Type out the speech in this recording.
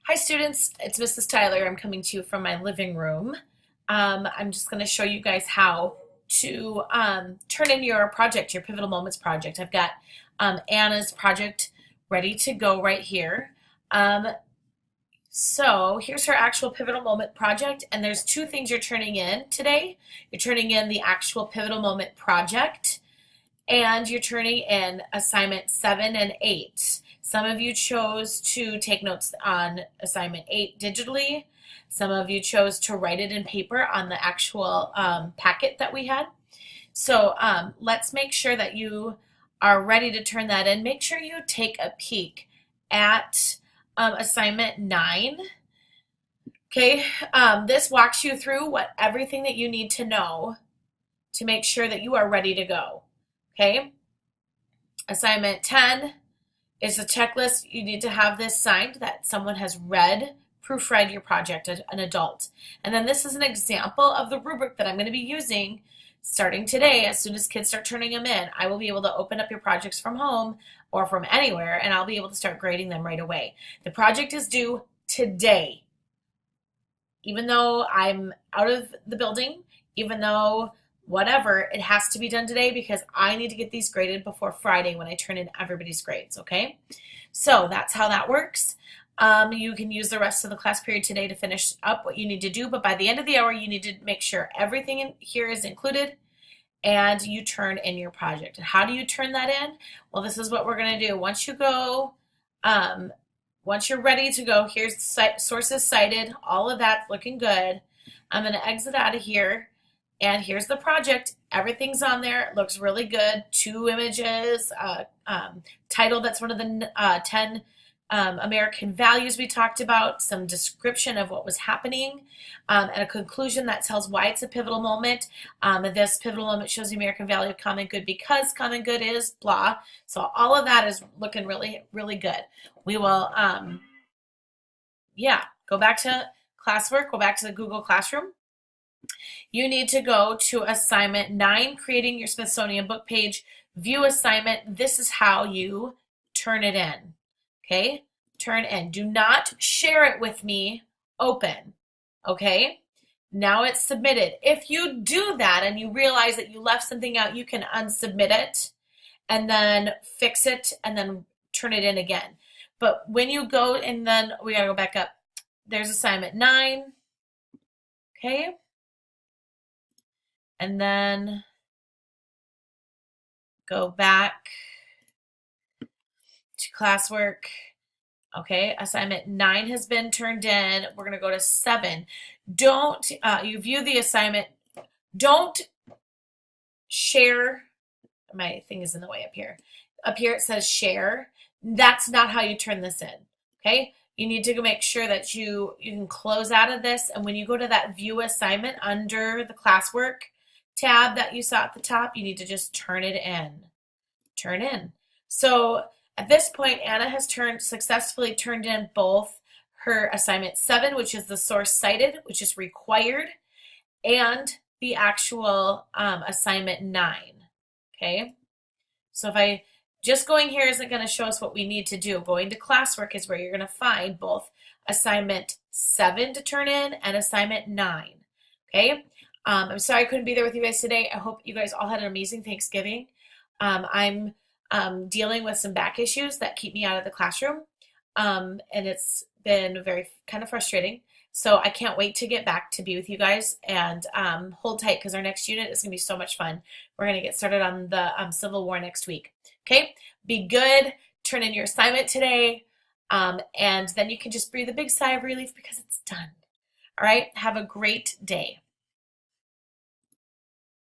Hi students, it's Mrs. Tyler. I'm coming to you from my living room. I'm just going to show you guys how to turn in your project, your Pivotal Moments project. I've got Anna's project ready to go right here. Um, so here's her actual Pivotal Moment project, and there's two things you're turning in today. You're turning in the actual Pivotal Moment project, and you're turning in assignment 7 and 8. Some of you chose to take notes on assignment 8 digitally. Some of you chose to write it in paper on the actual packet that we had. So let's make sure that you are ready to turn that in. Make sure you take a peek at assignment 9. Okay, this walks you through everything that you need to know to make sure that you are ready to go. Okay, assignment 10 is a checklist. You need to have this signed that someone has proofread your project, an adult. And then this is an example of the rubric that I'm going to be using starting today. As soon as kids start turning them in, I will be able to open up your projects from home or from anywhere, and I'll be able to start grading them right away. The project is due today. Even though I'm out of the building, even though whatever, it has to be done today because I need to get these graded before Friday when I turn in everybody's grades, okay? So that's how that works. You can use the rest of the class period today to finish up what you need to do, but by the end of the hour, you need to make sure everything in here is included and you turn in your project. And how do you turn that in? Well, this is what we're going to do. Once you're ready to go, here's the sources cited, all of that's looking good. I'm going to exit out of here. And here's the project. Everything's on there. It looks really good. 2 images, title that's one of the 10 American values we talked about, some description of what was happening, and a conclusion that tells why it's a pivotal moment. This pivotal moment shows the American value of common good because common good is blah. So all of that is looking really, really good. We will, go back to classwork, go back to the Google Classroom. You need to go to assignment 9, creating your Smithsonian book page, view assignment. This is how you turn it in. Okay? Turn in. Do not share it with me. Open. Okay? Now it's submitted. If you do that and you realize that you left something out, you can unsubmit it and then fix it and then turn it in again. But when you go and then we gotta go back up. There's assignment 9. Okay? And then go back to classwork. Okay, assignment 9 has been turned in. We're going to go to 7. You view the assignment. Don't share. My thing is in the way up here. Up here it says share. That's not how you turn this in. Okay, you need to make sure that you can close out of this. And when you go to that view assignment under the classwork tab that you saw at the top, you need to just turn it in. Turn in. So at this point, Anna has successfully turned in both her assignment 7, which is the source cited, which is required, and the actual assignment 9. Okay. So if I just going here isn't going to show us what we need to do. Going to classwork is where you're going to find both assignment 7 to turn in and assignment 9. Okay. I'm sorry I couldn't be there with you guys today. I hope you guys all had an amazing Thanksgiving. I'm dealing with some back issues that keep me out of the classroom, and it's been very kind of frustrating. So I can't wait to get back to be with you guys, and hold tight because our next unit is going to be so much fun. We're going to get started on the Civil War next week. Okay, be good. Turn in your assignment today, and then you can just breathe a big sigh of relief because it's done. All right, have a great day.